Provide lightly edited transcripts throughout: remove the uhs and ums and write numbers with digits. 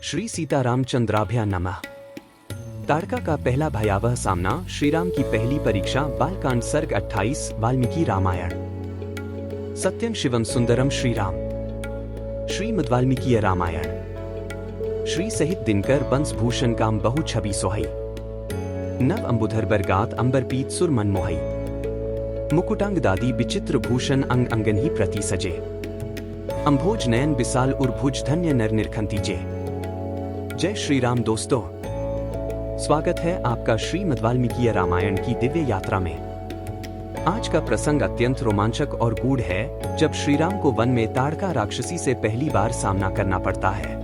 श्री सीतारामचंद्राभ्या नमः। ताड़का का पहला भयावह सामना, श्रीराम की पहली परीक्षा। बालकांड सर्ग 28। वाल्मीकि रामायण। सत्यं शिवम सुंदरम श्रीराम। श्रीमद् वाल्मीकि रामायण। श्री सहित दिनकर बंस भूषण काम बहु छवि सोहई। नव अंबुधर बरगात अंबर पीत सुर मन मोहई। मुकुटांग दादी विचित्र भूषण अंग अंगन ही प्रति सजे। अंभोज नयन विशाल उर्भुज धन्य नर निरखंती जे। जय श्री राम दोस्तों, स्वागत है आपका श्रीमद् वाल्मीकि रामायण की दिव्य यात्रा में। आज का प्रसंग अत्यंत रोमांचक और गूढ़ है, जब श्रीराम को वन में ताड़का राक्षसी से पहली बार सामना करना पड़ता है।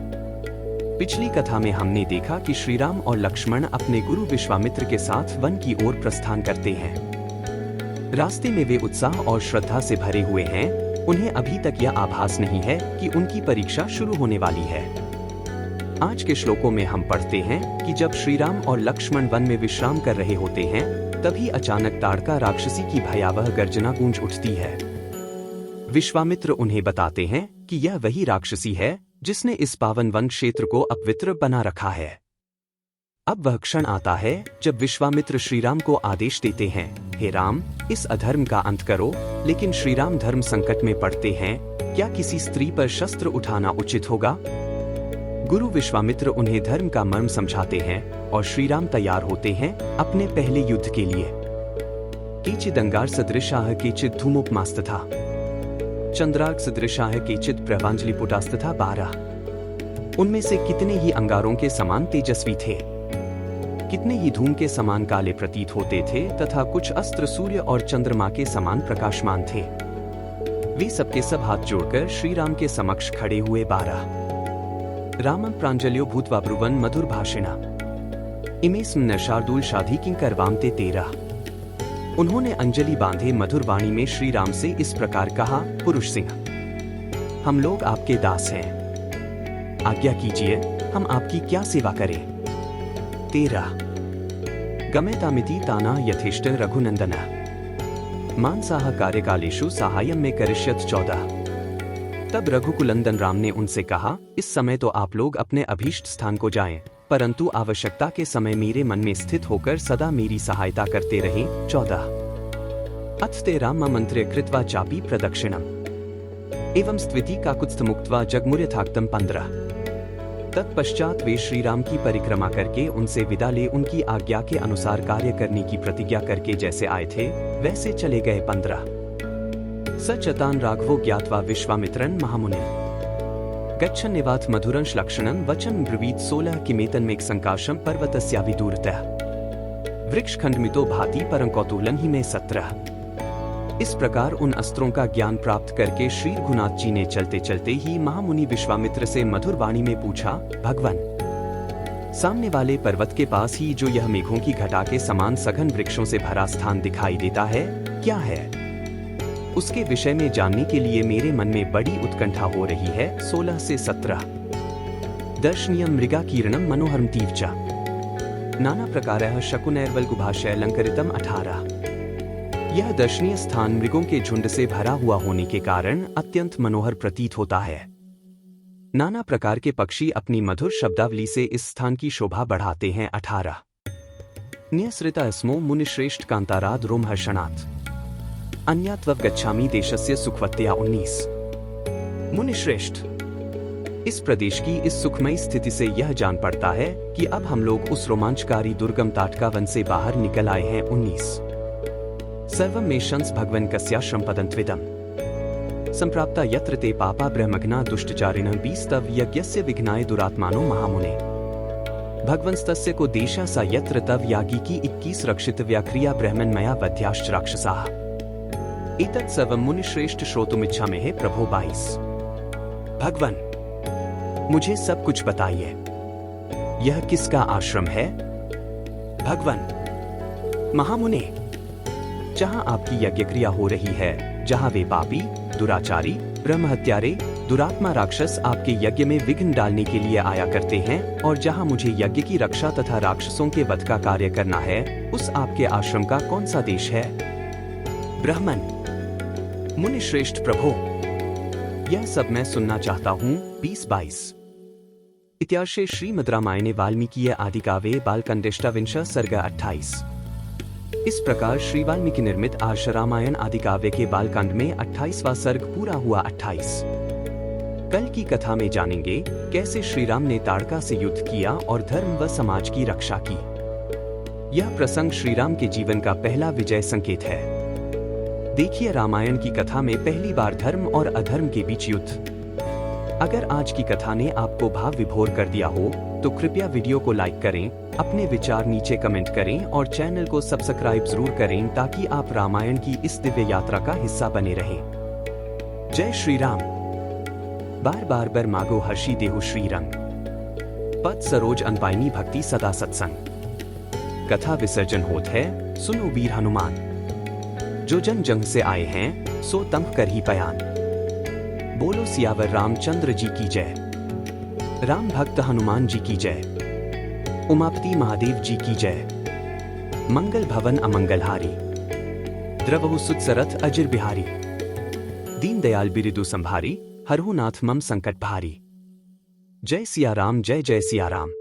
पिछली कथा में हमने देखा कि श्रीराम और लक्ष्मण अपने गुरु विश्वामित्र के साथ वन की ओर प्रस्थान करते हैं। रास्ते में वे उत्साह और श्रद्धा से भरे हुए हैं। उन्हें अभी तक यह आभास नहीं है कि उनकी परीक्षा शुरू होने वाली है। आज के श्लोकों में हम पढ़ते हैं कि जब श्रीराम और लक्ष्मण वन में विश्राम कर रहे होते हैं, तभी अचानक ताड़का राक्षसी की भयावह गर्जना गूंज उठती है। विश्वामित्र उन्हें बताते हैं कि यह वही राक्षसी है जिसने इस पावन वन क्षेत्र को अपवित्र बना रखा है। अब वह क्षण आता है जब विश्वामित्र श्रीराम को आदेश देते हैं, हे राम, इस अधर्म का अंत करो। लेकिन श्रीराम धर्म संकट में पड़ते हैं। क्या किसी स्त्री पर शस्त्र उठाना उचित होगा? गुरु विश्वामित्र उन्हें धर्म का मर्म समझाते हैं और श्रीराम तैयार होते हैं अपने पहले युद्ध के लिए। केचिद अंगार सदृशाः केचिद धूमोपमास्तथा चंद्रार्क सदृशाः केचिद प्रभांजलिपुटास्तथा 12। उनमें से कितने ही अंगारों के समान तेजस्वी थे, कितने ही धूम के समान काले प्रतीत होते थे, तथा कुछ अस्त्र सूर्य और चंद्रमा के समान प्रकाशमान थे। वे सबके सब हाथ जोड़कर श्रीराम के समक्ष खड़े हुए। 12। रामं प्रांजल्यो भूत्वा ब्रुवन् मधुर भाषिणा इमे स्म शार्दूल शाधी किंकरवाम ते 13। उन्होंने अंजलि बांधे मधुर वाणी में श्री राम से इस प्रकार कहा, पुरुष सिंह, हम लोग आपके दास हैं, आज्ञा कीजिए, हम आपकी क्या सेवा करें। 13। गमेतामिति ताना यथेष्ट रघुनंदन मानसाह कार्यकालेषु साहाय्यं में करिष्यत 14। तब रघुकुलंदन राम ने उनसे कहा, इस समय तो आप लोग अपने अभीष्ट स्थान को जाएं, परंतु आवश्यकता के समय मेरे मन में स्थित होकर सदा मेरी सहायता करते रहें। 14। अथ ते राम मंत्र्य कृत्वा चापी प्रदक्षिणम एवं स्त्विति काकुत्स्थ मुक्त्वा जगमुर्यथाक्तम 15। तत्पश्चात वे श्रीराम की परिक्रमा करके उनसे विदा ले उनकी आज्ञा के अनुसार कार्य करने की प्रतिज्ञा करके जैसे आए थे वैसे चले गए। 15। सचतान राघवो ज्ञात्वा विश्वामित्रन महामुनिम् गच्छन्निवाथ मधुरंश लक्षणं वचन ब्रवीत 16 किमेतन्मेक संकाशम पर्वतस्याविदूरतः वृक्षखंडमितो भाति परं कौतूहलं हि मे 17। इस प्रकार उन अस्त्रों का ज्ञान प्राप्त करके श्री रघुनाथ जी ने चलते चलते ही महामुनि विश्वामित्र से मधुर वाणी में पूछा, भगवान, सामने वाले पर्वत के पास ही जो यह मेघों की घटा के समान सघन वृक्षों से भरा स्थान दिखाई देता है, क्या है? उसके विषय में जानने के लिए मेरे मन में बड़ी उत्कंठा हो रही है। 16 से 17। दर्शनीयं मृगा कीर्णं मनोहरं तीव्चा नाना प्रकारः शकुनैर्वल्गुभाषय अलंकृतम् 18। यह दर्शनीय स्थान मृगों के झुंड से भरा हुआ होने के कारण अत्यंत मनोहर प्रतीत होता है। नाना प्रकार के पक्षी अपनी मधुर शब्दावली से इस स्थान की शोभा बढ़ाते हैं। 18। न्यसृता स्मो मुनिश्रेष्ठ कांताराद रोमहर्षणात् अन्यात्वव गच्छामि देशस्य सुखवत्या 19। मुनिश्रेष्ठ, इस प्रदेश की इस सुखमयी स्थिति से यह जान पड़ता है कि अब हम लोग उस रोमांचकारी दुर्गम ताटका वन से बाहर निकल आए हैं। 19। सर्वं मे शंस भगवन् कस्याश्रम पदन्त्विदम् संप्राप्ता यत्र ते पापा ब्रह्मघ्ना दुष्टचारिणः 20 तव यज्ञस्य विघ्नाय दुरात्मानो महामुने भगवंस्तस्य को देशा सा यत्र तव यागी की 21 रक्षित व्याक्रिया ब्रह्मन् मया वध्याश्च राक्षसाः एतत् सर्वं मुनिश्रेष्ठ श्रोतुमिच्छामि प्रभो। 22। भगवान, मुझे सब कुछ बताइए, यह किसका आश्रम है? भगवान, महामुने, जहां आपकी यज्ञ क्रिया हो रही है, जहां वे पापी, दुराचारी, ब्रह्महत्यारे, दुरात्मा राक्षस आपके यज्ञ में विघ्न डालने के लिए आया करते हैं, और जहां मुझे यज्ञ की रक्षा तथा राक्षसों के वध का कार्य करना है, उस आपके आश्रम का कौन सा देश है? ब्राह्मण, मुनिश्रेष्ठ प्रभो, यह सब मैं सुनना चाहता हूँ। 20-22। इत्यार्षे श्रीमद् रामायणे वाल्मीकीय आदिकाव्ये बालकाण्डेष्टाविंश सर्ग 28। इस प्रकार श्री वाल्मीकि निर्मित आर्ष रामायण आदिकाव्य के बालकांड में 28वां सर्ग पूरा हुआ। 28। कल की कथा में जानेंगे कैसे श्री राम ने ताड़का से युद्ध किया और धर्म व समाज की रक्षा की। यह प्रसंग श्री राम के जीवन का पहला विजय संकेत है। देखिए रामायण की कथा में पहली बार धर्म और अधर्म के बीच युद्ध। अगर आज की कथा ने आपको भाव विभोर कर दिया हो तो कृपया वीडियो को लाइक करें, अपने विचार नीचे कमेंट करें और चैनल को सब्सक्राइब जरूर करें ताकि आप रामायण की इस दिव्य यात्रा का हिस्सा बने रहें। जय श्री राम। बार बार बर मागो हर्षी देहु श्रीरंग, पद सरोज अनपाइनी भक्ति सदा सत्संग। कथा विसर्जन होत है, सुनो वीर हनुमान, जो जन जंग से आए हैं सो तंग कर ही पयान। बोलो सियावर रामचंद्र जी की जय, राम भक्त हनुमान जी की जय, उमापति महादेव जी की जय। मंगल भवन अमंगलहारी, द्रवहु सुत सरथ अजिर बिहारी। दीन दयाल बिरिदु संभारी, हरहु नाथ मम संकट भारी। जय सिया राम, जय जय सिया राम।